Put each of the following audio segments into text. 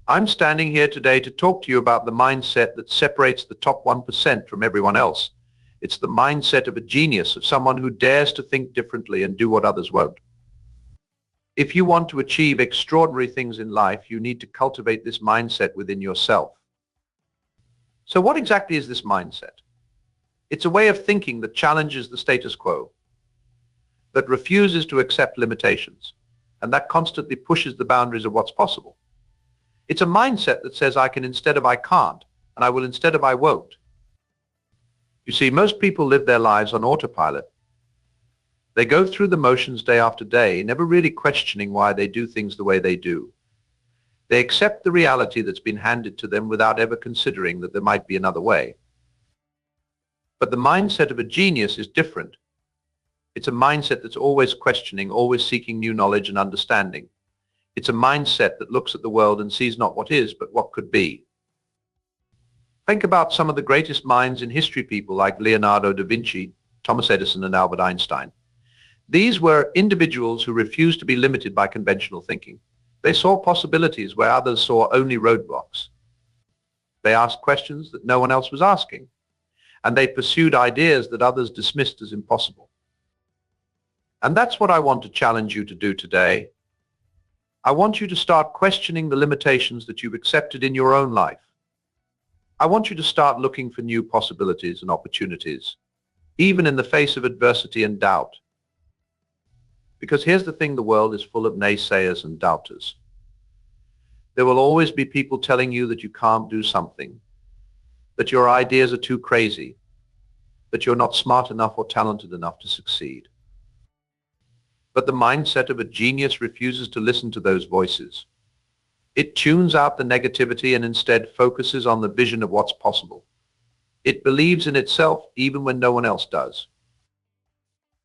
I'm standing here today to talk to you about the mindset that separates the top 1% from everyone else. It's the mindset of a genius, of someone who dares to think differently and do what others won't. If you want to achieve extraordinary things in life, you need to cultivate this mindset within yourself. So what exactly is this mindset? It's a way of thinking that challenges the status quo, that refuses to accept limitations, and that constantly pushes the boundaries of what's possible. It's a mindset that says I can instead of I can't, and I will instead of I won't. You see, most people live their lives on autopilot. They go through the motions day after day, never really questioning why they do things the way they do. They accept the reality that's been handed to them without ever considering that there might be another way. But the mindset of a genius is different. It's a mindset that's always questioning, always seeking new knowledge and understanding. It's a mindset that looks at the world and sees not what is, but what could be. Think about some of the greatest minds in history, people like Leonardo da Vinci, Thomas Edison, and Albert Einstein. These were individuals who refused to be limited by conventional thinking. They saw possibilities where others saw only roadblocks. They asked questions that no one else was asking, and they pursued ideas that others dismissed as impossible. And that's what I want to challenge you to do today. I want you to start questioning the limitations that you've accepted in your own life. I want you to start looking for new possibilities and opportunities, even in the face of adversity and doubt. Because here's the thing, the world is full of naysayers and doubters. There will always be people telling you that you can't do something, that your ideas are too crazy, that you're not smart enough or talented enough to succeed. But the mindset of a genius refuses to listen to those voices. It tunes out the negativity and instead focuses on the vision of what's possible. It believes in itself even when no one else does.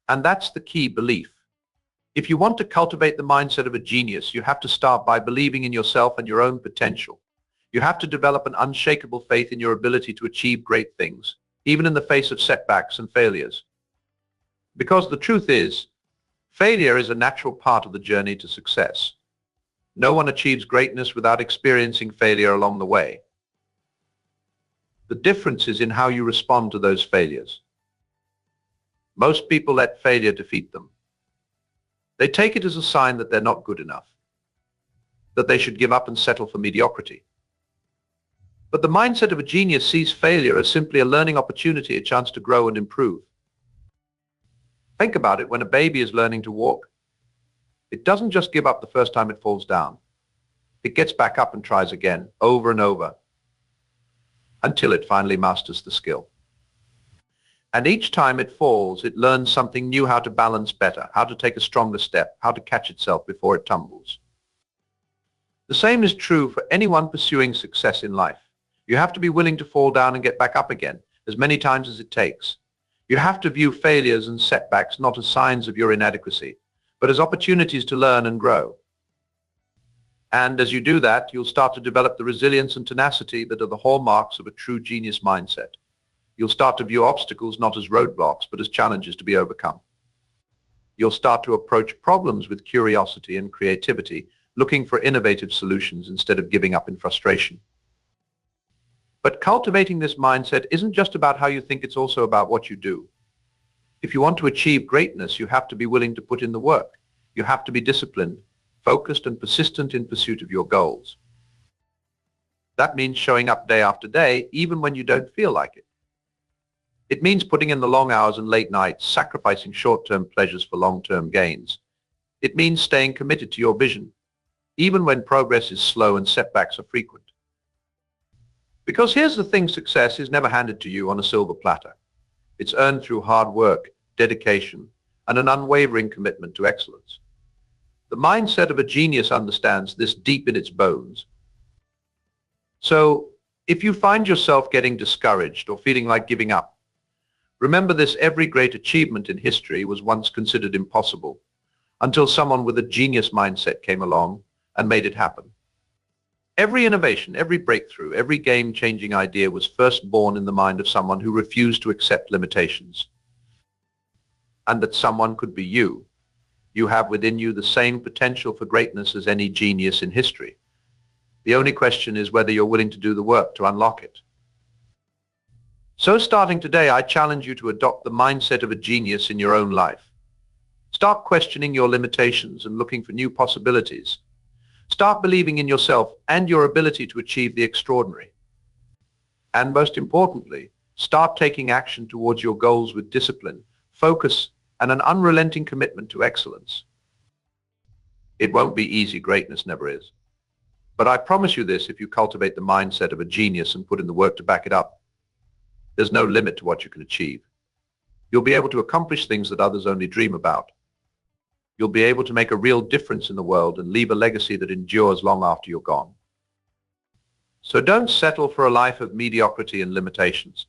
And that's the key, belief. If you want to cultivate the mindset of a genius, you have to start by believing in yourself and your own potential. You have to develop an unshakable faith in your ability to achieve great things, even in the face of setbacks and failures. Because the truth is, failure is a natural part of the journey to success. No one achieves greatness without experiencing failure along the way. The difference is in how you respond to those failures. Most people let failure defeat them. They take it as a sign that they're not good enough, that they should give up and settle for mediocrity. But the mindset of a genius sees failure as simply a learning opportunity, a chance to grow and improve. Think about it. When a baby is learning to walk, it doesn't just give up the first time it falls down. It gets back up and tries again, over and over, until it finally masters the skill. And each time it falls, it learns something new, how to balance better, how to take a stronger step, how to catch itself before it tumbles. The same is true for anyone pursuing success in life. You have to be willing to fall down and get back up again, as many times as it takes. You have to view failures and setbacks not as signs of your inadequacy, but as opportunities to learn and grow. And as you do that, you'll start to develop the resilience and tenacity that are the hallmarks of a true genius mindset. You'll start to view obstacles not as roadblocks, but as challenges to be overcome. You'll start to approach problems with curiosity and creativity, looking for innovative solutions instead of giving up in frustration. But cultivating this mindset isn't just about how you think, it's also about what you do. If you want to achieve greatness, you have to be willing to put in the work. You have to be disciplined, focused, and persistent in pursuit of your goals. That means showing up day after day, even when you don't feel like it. It means putting in the long hours and late nights, sacrificing short-term pleasures for long-term gains. It means staying committed to your vision, even when progress is slow and setbacks are frequent. Because here's the thing, success is never handed to you on a silver platter. It's earned through hard work, dedication, and an unwavering commitment to excellence. The mindset of a genius understands this deep in its bones. So, if you find yourself getting discouraged or feeling like giving up, remember this: every great achievement in history was once considered impossible, until someone with a genius mindset came along and made it happen. Every innovation, every breakthrough, every game-changing idea was first born in the mind of someone who refused to accept limitations. And that someone could be you. You have within you the same potential for greatness as any genius in history. The only question is whether you're willing to do the work to unlock it. So starting today, I challenge you to adopt the mindset of a genius in your own life. Start questioning your limitations and looking for new possibilities. Start believing in yourself and your ability to achieve the extraordinary. And most importantly, start taking action towards your goals with discipline, focus, and an unrelenting commitment to excellence. It won't be easy, greatness never is. But I promise you this, if you cultivate the mindset of a genius and put in the work to back it up, there's no limit to what you can achieve. You'll be able to accomplish things that others only dream about. You'll be able to make a real difference in the world and leave a legacy that endures long after you're gone. So don't settle for a life of mediocrity and limitations.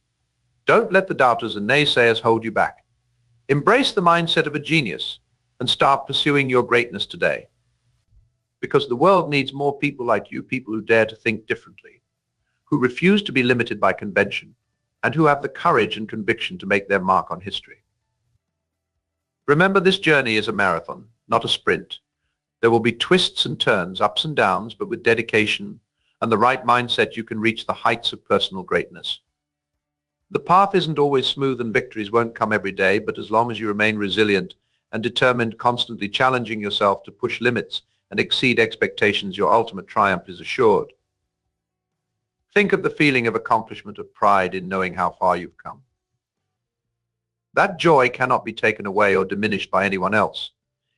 Don't let the doubters and naysayers hold you back. Embrace the mindset of a genius and start pursuing your greatness today. Because the world needs more people like you, people who dare to think differently, who refuse to be limited by convention, and who have the courage and conviction to make their mark on history. Remember, this journey is a marathon, not a sprint. There will be twists and turns, ups and downs, but with dedication and the right mindset, you can reach the heights of personal greatness. The path isn't always smooth and victories won't come every day, but as long as you remain resilient and determined, constantly challenging yourself to push limits and exceed expectations, your ultimate triumph is assured. Think of the feeling of accomplishment, of pride in knowing how far you've come. That joy cannot be taken away or diminished by anyone else.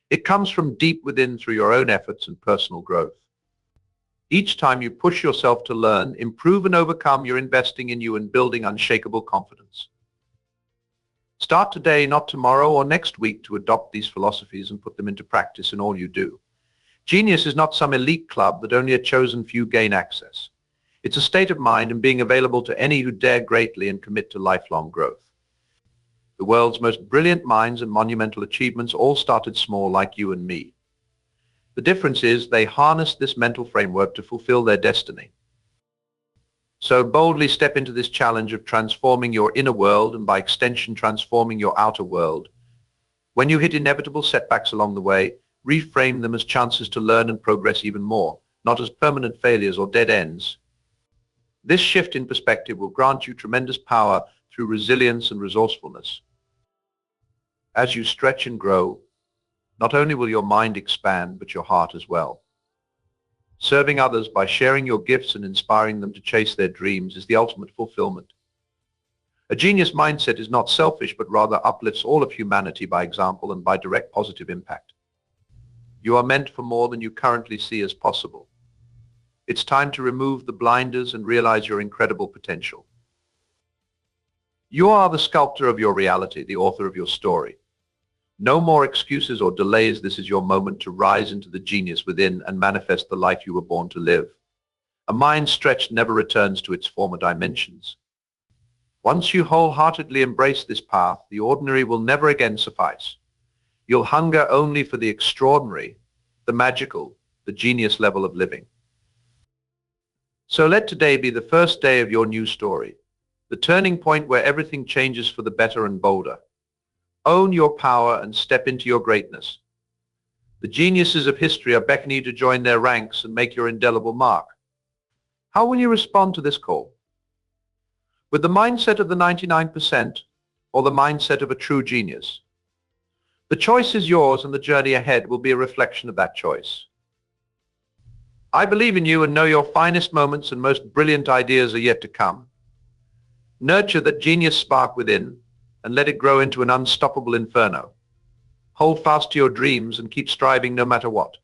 It comes from deep within through your own efforts and personal growth. Each time you push yourself to learn, improve and overcome, you're investing in you and building unshakable confidence. Start today, not tomorrow or next week, to adopt these philosophies and put them into practice in all you do. Genius is not some elite club that only a chosen few gain access. It's a state of mind and being available to any who dare greatly and commit to lifelong growth. The world's most brilliant minds and monumental achievements all started small, like you and me. The difference is they harnessed this mental framework to fulfill their destiny. So boldly step into this challenge of transforming your inner world and by extension transforming your outer world. When you hit inevitable setbacks along the way, reframe them as chances to learn and progress even more, not as permanent failures or dead ends. This shift in perspective will grant you tremendous power through resilience and resourcefulness. As you stretch and grow, not only will your mind expand, but your heart as well. Serving others by sharing your gifts and inspiring them to chase their dreams is the ultimate fulfillment. A genius mindset is not selfish, but rather uplifts all of humanity by example and by direct positive impact. You are meant for more than you currently see as possible. It's time to remove the blinders and realize your incredible potential. You are the sculptor of your reality, the author of your story. No more excuses or delays. This is your moment to rise into the genius within and manifest the life you were born to live. A mind stretched never returns to its former dimensions. Once you wholeheartedly embrace this path, the ordinary will never again suffice. You'll hunger only for the extraordinary, the magical, the genius level of living. So let today be the first day of your new story, the turning point where everything changes for the better and bolder. Own your power and step into your greatness. The geniuses of history are beckoning you to join their ranks and make your indelible mark. How will you respond to this call? With the mindset of the 99% or the mindset of a true genius? The choice is yours, and the journey ahead will be a reflection of that choice. I believe in you and know your finest moments and most brilliant ideas are yet to come. Nurture that genius spark within and let it grow into an unstoppable inferno. Hold fast to your dreams and keep striving no matter what.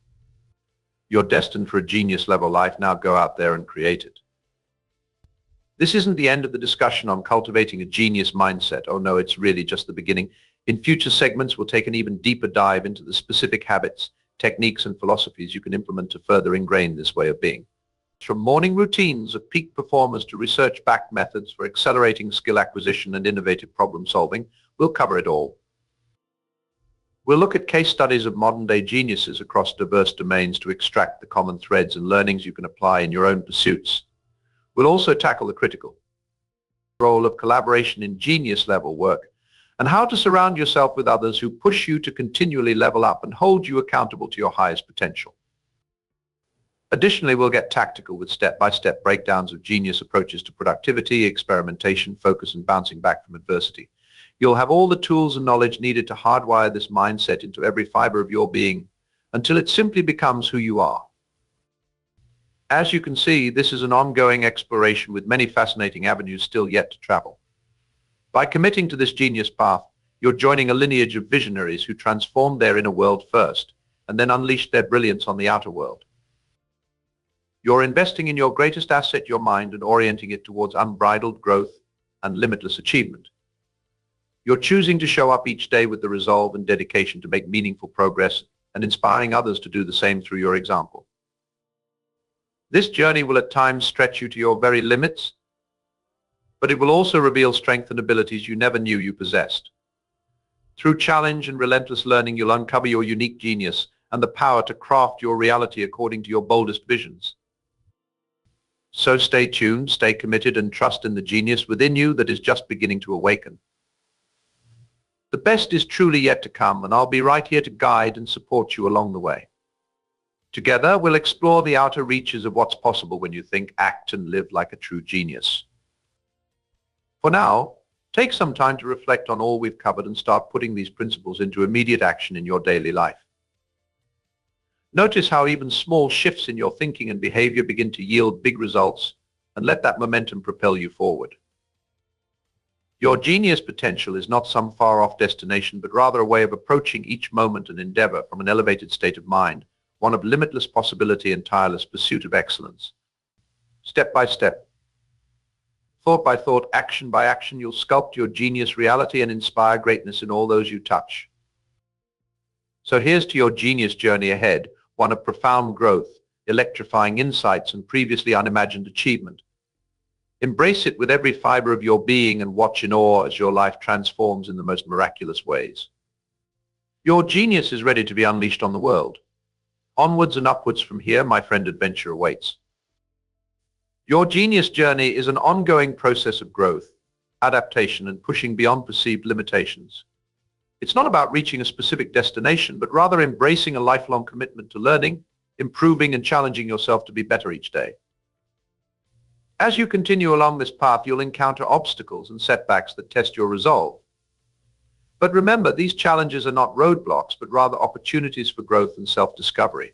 You're destined for a genius-level life. Now go out there and create it. This isn't the end of the discussion on cultivating a genius mindset. Oh no, it's really just the beginning. In future segments, we'll take an even deeper dive into the specific habits, techniques, and philosophies you can implement to further ingrain this way of being. From morning routines of peak performers to research-backed methods for accelerating skill acquisition and innovative problem solving, we'll cover it all. We'll look at case studies of modern-day geniuses across diverse domains to extract the common threads and learnings you can apply in your own pursuits. We'll also tackle the critical role of collaboration in genius-level work and how to surround yourself with others who push you to continually level up and hold you accountable to your highest potential. Additionally, we'll get tactical with step-by-step breakdowns of genius approaches to productivity, experimentation, focus, and bouncing back from adversity. You'll have all the tools and knowledge needed to hardwire this mindset into every fiber of your being until it simply becomes who you are. As you can see, this is an ongoing exploration with many fascinating avenues still yet to travel. By committing to this genius path, you're joining a lineage of visionaries who transformed their inner world first and then unleashed their brilliance on the outer world. You're investing in your greatest asset, your mind, and orienting it towards unbridled growth and limitless achievement. You're choosing to show up each day with the resolve and dedication to make meaningful progress and inspiring others to do the same through your example. This journey will at times stretch you to your very limits, but it will also reveal strength and abilities you never knew you possessed. Through challenge and relentless learning, you'll uncover your unique genius and the power to craft your reality according to your boldest visions. So stay tuned, stay committed, and trust in the genius within you that is just beginning to awaken. The best is truly yet to come, and I'll be right here to guide and support you along the way. Together, we'll explore the outer reaches of what's possible when you think, act, and live like a true genius. For now, take some time to reflect on all we've covered and start putting these principles into immediate action in your daily life. Notice how even small shifts in your thinking and behavior begin to yield big results, and let that momentum propel you forward. Your genius potential is not some far-off destination, but rather a way of approaching each moment and endeavor from an elevated state of mind, one of limitless possibility and tireless pursuit of excellence. Step by step, thought by thought, action by action, you'll sculpt your genius reality and inspire greatness in all those you touch. So here's to your genius journey ahead, one of profound growth, electrifying insights, and previously unimagined achievement. Embrace it with every fiber of your being and watch in awe as your life transforms in the most miraculous ways. Your genius is ready to be unleashed on the world. Onwards and upwards from here, my friend, adventure awaits. Your genius journey is an ongoing process of growth, adaptation, and pushing beyond perceived limitations. It's not about reaching a specific destination, but rather embracing a lifelong commitment to learning, improving, and challenging yourself to be better each day. As you continue along this path, you'll encounter obstacles and setbacks that test your resolve. But remember, these challenges are not roadblocks, but rather opportunities for growth and self-discovery.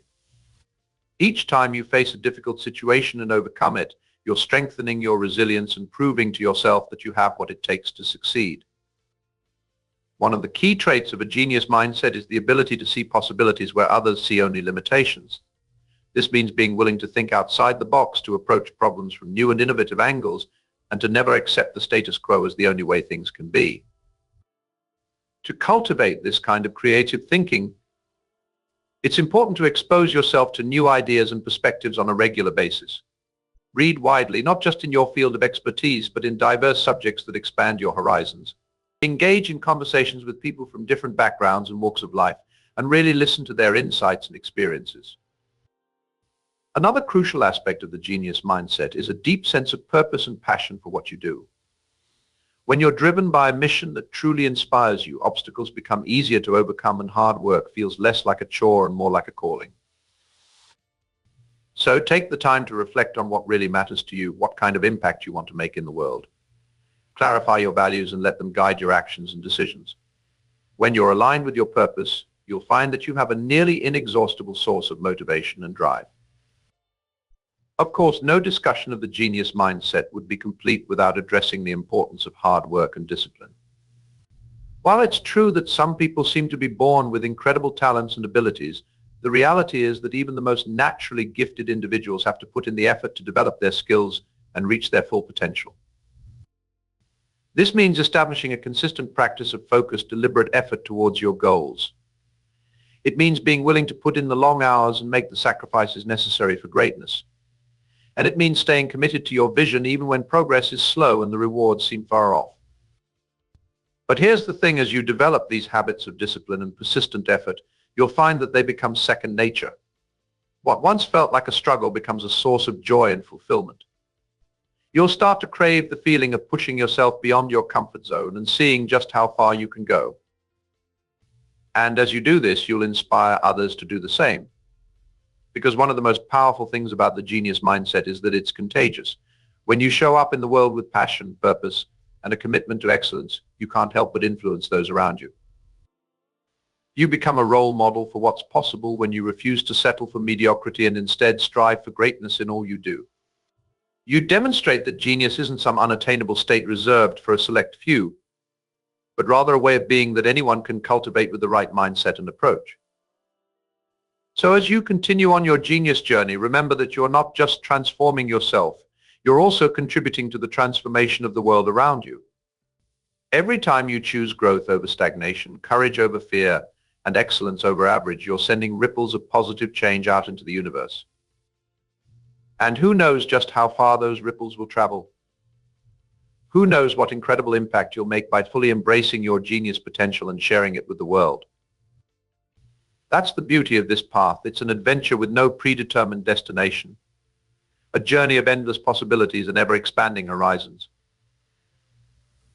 Each time you face a difficult situation and overcome it, you're strengthening your resilience and proving to yourself that you have what it takes to succeed. One of the key traits of a genius mindset is the ability to see possibilities where others see only limitations. This means being willing to think outside the box, to approach problems from new and innovative angles, and to never accept the status quo as the only way things can be. To cultivate this kind of creative thinking, it's important to expose yourself to new ideas and perspectives on a regular basis. Read widely, not just in your field of expertise, but in diverse subjects that expand your horizons. Engage in conversations with people from different backgrounds and walks of life, and really listen to their insights and experiences. Another crucial aspect of the genius mindset is a deep sense of purpose and passion for what you do. When you're driven by a mission that truly inspires you, obstacles become easier to overcome and hard work feels less like a chore and more like a calling. So take the time to reflect on what really matters to you, what kind of impact you want to make in the world. Clarify your values and let them guide your actions and decisions. When you're aligned with your purpose, you'll find that you have a nearly inexhaustible source of motivation and drive. Of course, no discussion of the genius mindset would be complete without addressing the importance of hard work and discipline. While it's true that some people seem to be born with incredible talents and abilities, the reality is that even the most naturally gifted individuals have to put in the effort to develop their skills and reach their full potential. This means establishing a consistent practice of focused, deliberate effort towards your goals. It means being willing to put in the long hours and make the sacrifices necessary for greatness. And it means staying committed to your vision even when progress is slow and the rewards seem far off. But here's the thing, as you develop these habits of discipline and persistent effort, you'll find that they become second nature. What once felt like a struggle becomes a source of joy and fulfillment. You'll start to crave the feeling of pushing yourself beyond your comfort zone and seeing just how far you can go. And as you do this, you'll inspire others to do the same. because one of the most powerful things about the genius mindset is that it's contagious. When you show up in the world with passion, purpose, and a commitment to excellence, you can't help but influence those around you. You become a role model for what's possible when you refuse to settle for mediocrity and instead strive for greatness in all you do. You demonstrate that genius isn't some unattainable state reserved for a select few, but rather a way of being that anyone can cultivate with the right mindset and approach. So as you continue on your genius journey, remember that you're not just transforming yourself, you're also contributing to the transformation of the world around you. Every time you choose growth over stagnation, courage over fear, and excellence over average, you're sending ripples of positive change out into the universe. And who knows just how far those ripples will travel? Who knows what incredible impact you'll make by fully embracing your genius potential and sharing it with the world? That's the beauty of this path. It's an adventure with no predetermined destination, a journey of endless possibilities and ever-expanding horizons.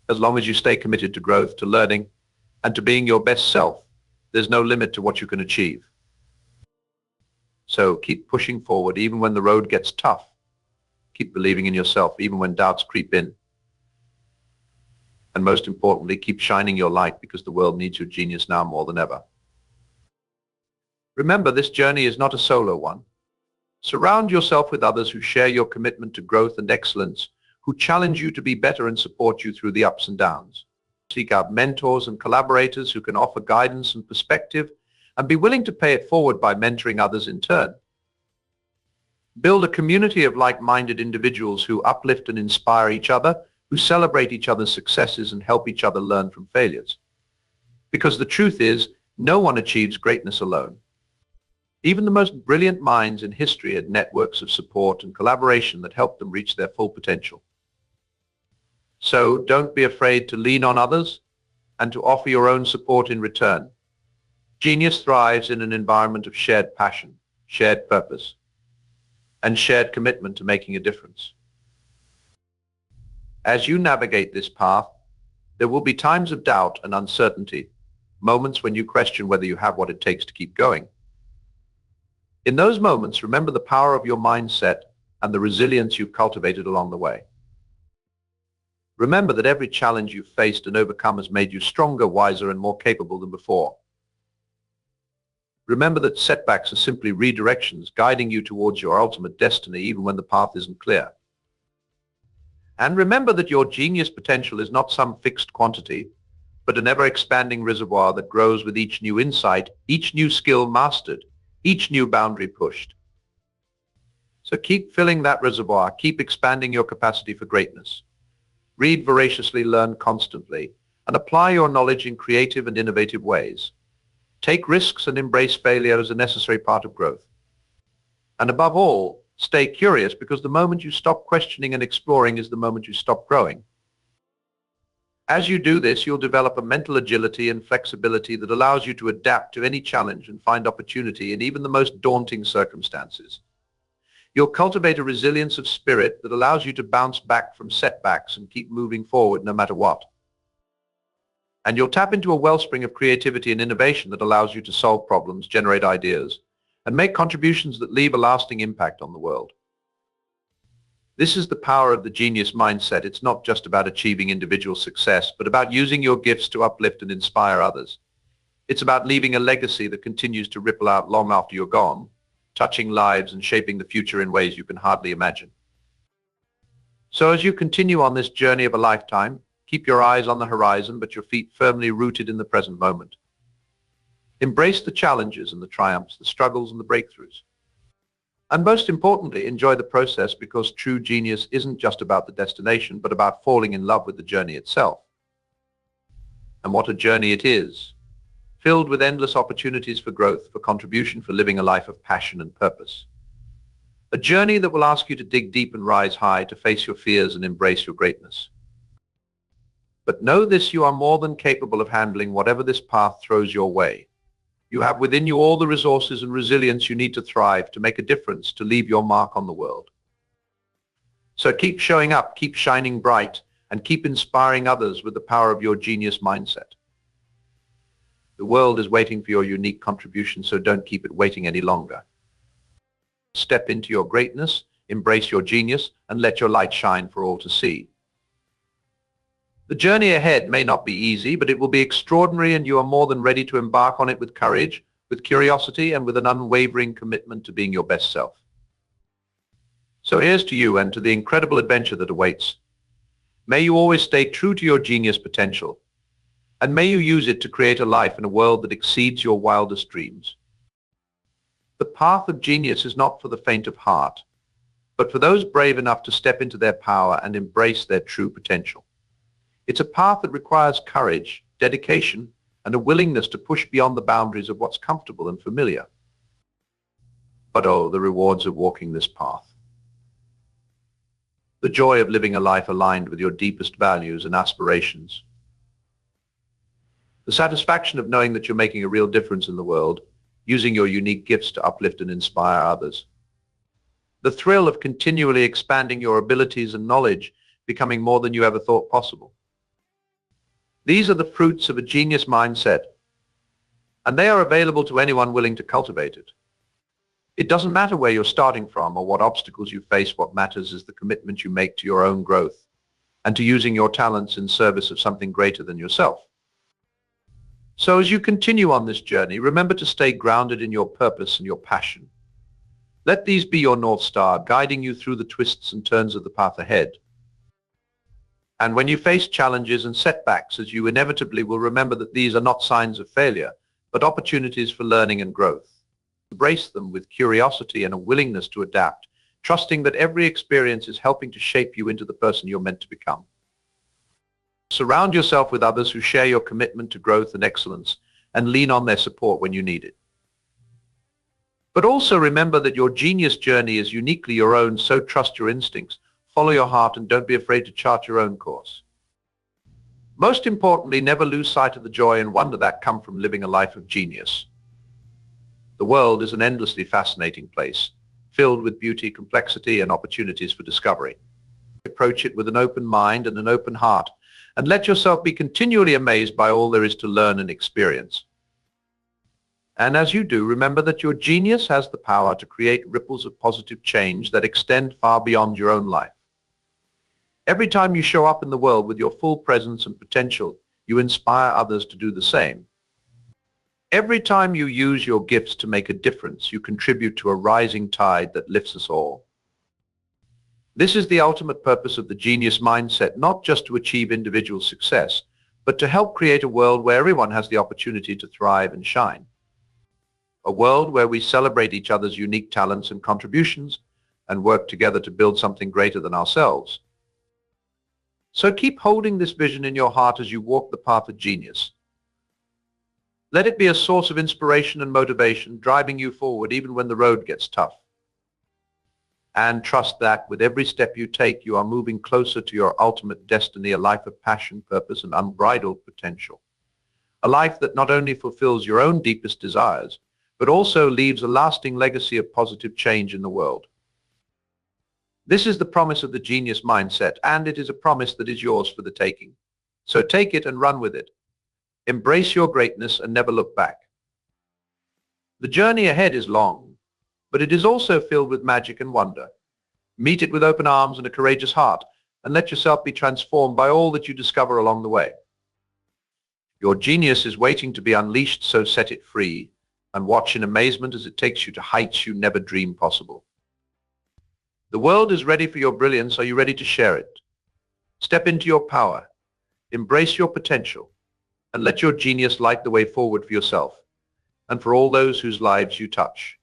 As long as you stay committed to growth, to learning, and to being your best self, there's no limit to what you can achieve. So keep pushing forward even when the road gets tough. Keep believing in yourself even when doubts creep in. And most importantly, keep shining your light because the world needs your genius now more than ever. Remember, this journey is not a solo one. Surround yourself with others who share your commitment to growth and excellence, who challenge you to be better and support you through the ups and downs. Seek out mentors and collaborators who can offer guidance and perspective, and be willing to pay it forward by mentoring others in turn. Build a community of like-minded individuals who uplift and inspire each other, who celebrate each other's successes and help each other learn from failures. Because the truth is, no one achieves greatness alone. Even the most brilliant minds in history had networks of support and collaboration that helped them reach their full potential. So don't be afraid to lean on others and to offer your own support in return. Genius thrives in an environment of shared passion, shared purpose, and shared commitment to making a difference. As you navigate this path, there will be times of doubt and uncertainty, moments when you question whether you have what it takes to keep going. In those moments, remember the power of your mindset and the resilience you've cultivated along the way. Remember that every challenge you've faced and overcome has made you stronger, wiser, and more capable than before. Remember that setbacks are simply redirections guiding you towards your ultimate destiny even when the path isn't clear. And remember that your genius potential is not some fixed quantity, but an ever-expanding reservoir that grows with each new insight, each new skill mastered, each new boundary pushed. So keep filling that reservoir, keep expanding your capacity for greatness. Read voraciously, learn constantly, and apply your knowledge in creative and innovative ways. Take risks and embrace failure as a necessary part of growth. And above all, stay curious, because the moment you stop questioning and exploring is the moment you stop growing. As you do this, you'll develop a mental agility and flexibility that allows you to adapt to any challenge and find opportunity in even the most daunting circumstances. You'll cultivate a resilience of spirit that allows you to bounce back from setbacks and keep moving forward no matter what. And you'll tap into a wellspring of creativity and innovation that allows you to solve problems, generate ideas, and make contributions that leave a lasting impact on the world. This is the power of the genius mindset. It's not just about achieving individual success, but about using your gifts to uplift and inspire others. It's about leaving a legacy that continues to ripple out long after you're gone, touching lives and shaping the future in ways you can hardly imagine. So as you continue on this journey of a lifetime, keep your eyes on the horizon, but your feet firmly rooted in the present moment. Embrace the challenges and the triumphs, the struggles and the breakthroughs. And most importantly, enjoy the process, because true genius isn't just about the destination, but about falling in love with the journey itself. And what a journey it is, filled with endless opportunities for growth, for contribution, for living a life of passion and purpose. A journey that will ask you to dig deep and rise high, to face your fears and embrace your greatness. But know this, you are more than capable of handling whatever this path throws your way. You have within you all the resources and resilience you need to thrive, to make a difference, to leave your mark on the world. So keep showing up, keep shining bright, and keep inspiring others with the power of your genius mindset. The world is waiting for your unique contribution, so don't keep it waiting any longer. Step into your greatness, embrace your genius, and let your light shine for all to see. The journey ahead may not be easy, but it will be extraordinary, and you are more than ready to embark on it with courage, with curiosity, and with an unwavering commitment to being your best self. So here's to you and to the incredible adventure that awaits. May you always stay true to your genius potential, and may you use it to create a life in a world that exceeds your wildest dreams. The path of genius is not for the faint of heart, but for those brave enough to step into their power and embrace their true potential. It's a path that requires courage, dedication, and a willingness to push beyond the boundaries of what's comfortable and familiar. But oh, the rewards of walking this path. The joy of living a life aligned with your deepest values and aspirations. The satisfaction of knowing that you're making a real difference in the world, using your unique gifts to uplift and inspire others. The thrill of continually expanding your abilities and knowledge, becoming more than you ever thought possible. These are the fruits of a genius mindset, and they are available to anyone willing to cultivate it. It doesn't matter where you're starting from or what obstacles you face. What matters is the commitment you make to your own growth and to using your talents in service of something greater than yourself. So as you continue on this journey, remember to stay grounded in your purpose and your passion. Let these be your North Star, guiding you through the twists and turns of the path ahead. And when you face challenges and setbacks, as you inevitably will, remember that these are not signs of failure, but opportunities for learning and growth. Embrace them with curiosity and a willingness to adapt, trusting that every experience is helping to shape you into the person you're meant to become. Surround yourself with others who share your commitment to growth and excellence, and lean on their support when you need it. But also remember that your genius journey is uniquely your own, so trust your instincts. Follow your heart and don't be afraid to chart your own course. Most importantly, never lose sight of the joy and wonder that come from living a life of genius. The world is an endlessly fascinating place, filled with beauty, complexity, and opportunities for discovery. Approach it with an open mind and an open heart, and let yourself be continually amazed by all there is to learn and experience. And as you do, remember that your genius has the power to create ripples of positive change that extend far beyond your own life. Every time you show up in the world with your full presence and potential, you inspire others to do the same. Every time you use your gifts to make a difference, you contribute to a rising tide that lifts us all. This is the ultimate purpose of the genius mindset, not just to achieve individual success, but to help create a world where everyone has the opportunity to thrive and shine. A world where we celebrate each other's unique talents and contributions and work together to build something greater than ourselves. So keep holding this vision in your heart as you walk the path of genius. Let it be a source of inspiration and motivation, driving you forward even when the road gets tough. And trust that with every step you take, you are moving closer to your ultimate destiny, a life of passion, purpose, and unbridled potential. A life that not only fulfills your own deepest desires, but also leaves a lasting legacy of positive change in the world. This is the promise of the genius mindset, and it is a promise that is yours for the taking. So take it and run with it. Embrace your greatness and never look back. The journey ahead is long, but it is also filled with magic and wonder. Meet it with open arms and a courageous heart, and let yourself be transformed by all that you discover along the way. Your genius is waiting to be unleashed, so set it free, and watch in amazement as it takes you to heights you never dreamed possible. The world is ready for your brilliance. Are you ready to share it? Step into your power, embrace your potential, and let your genius light the way forward for yourself and for all those whose lives you touch.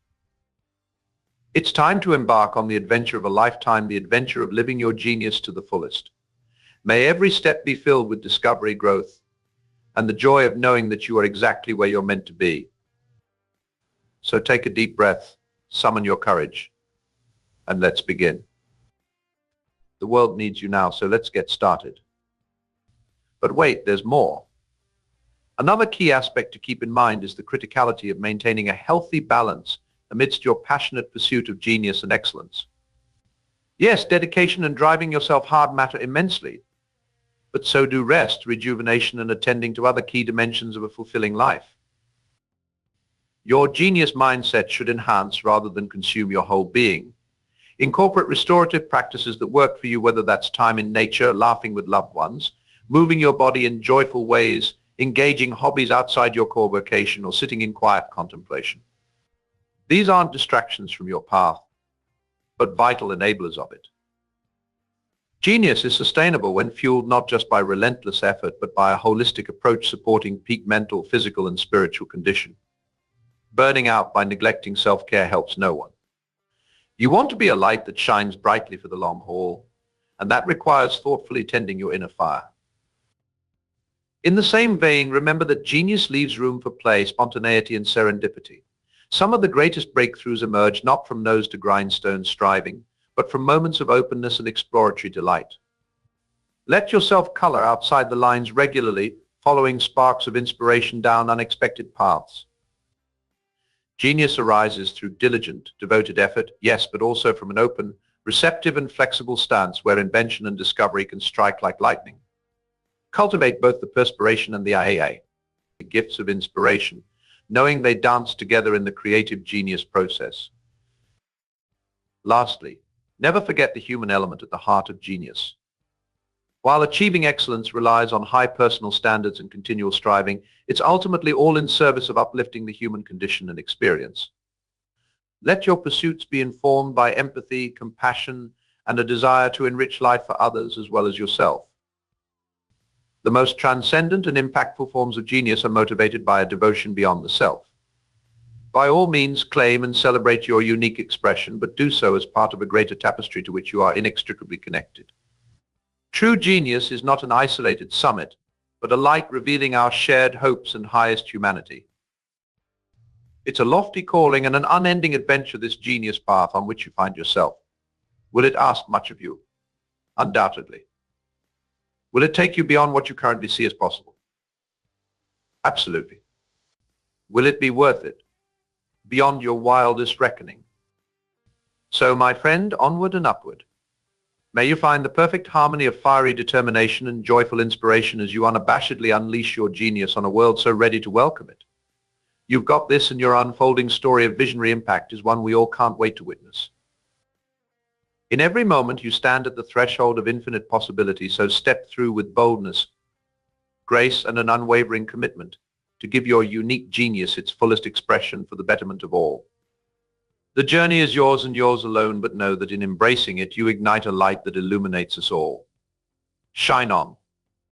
It's time to embark on the adventure of a lifetime, the adventure of living your genius to the fullest. May every step be filled with discovery, growth, and the joy of knowing that you are exactly where you're meant to be. So take a deep breath, summon your courage, and let's begin. The world needs you now, so let's get started. But wait, there's more. Another key aspect to keep in mind is the criticality of maintaining a healthy balance amidst your passionate pursuit of genius and excellence. Yes, dedication and driving yourself hard matter immensely, but so do rest, rejuvenation, and attending to other key dimensions of a fulfilling life. Your genius mindset should enhance rather than consume your whole being. Incorporate restorative practices that work for you, whether that's time in nature, laughing with loved ones, moving your body in joyful ways, engaging hobbies outside your core vocation, or sitting in quiet contemplation. These aren't distractions from your path, but vital enablers of it. Genius is sustainable when fueled not just by relentless effort, but by a holistic approach supporting peak mental, physical, and spiritual condition. Burning out by neglecting self-care helps no one. You want to be a light that shines brightly for the long haul, and that requires thoughtfully tending your inner fire. In the same vein, remember that genius leaves room for play, spontaneity, and serendipity. Some of the greatest breakthroughs emerge not from nose to grindstone striving, but from moments of openness and exploratory delight. Let yourself color outside the lines regularly, following sparks of inspiration down unexpected paths. Genius arises through diligent, devoted effort, yes, but also from an open, receptive and flexible stance where invention and discovery can strike like lightning. Cultivate both the perspiration and the AA, the gifts of inspiration, knowing they dance together in the creative genius process. Lastly, never forget the human element at the heart of genius. While achieving excellence relies on high personal standards and continual striving, it's ultimately all in service of uplifting the human condition and experience. Let your pursuits be informed by empathy, compassion, and a desire to enrich life for others as well as yourself. The most transcendent and impactful forms of genius are motivated by a devotion beyond the self. By all means, claim and celebrate your unique expression, but do so as part of a greater tapestry to which you are inextricably connected. True genius is not an isolated summit, but a light revealing our shared hopes and highest humanity. It's a lofty calling and an unending adventure, this genius path on which you find yourself. Will it ask much of you? Undoubtedly. Will it take you beyond what you currently see as possible? Absolutely. Will it be worth it? Beyond your wildest reckoning? So, my friend, onward and upward. May you find the perfect harmony of fiery determination and joyful inspiration as you unabashedly unleash your genius on a world so ready to welcome it. You've got this, and your unfolding story of visionary impact is one we all can't wait to witness. In every moment you stand at the threshold of infinite possibility, so step through with boldness, grace, and an unwavering commitment to give your unique genius its fullest expression for the betterment of all. The journey is yours and yours alone, but know that in embracing it, you ignite a light that illuminates us all. Shine on.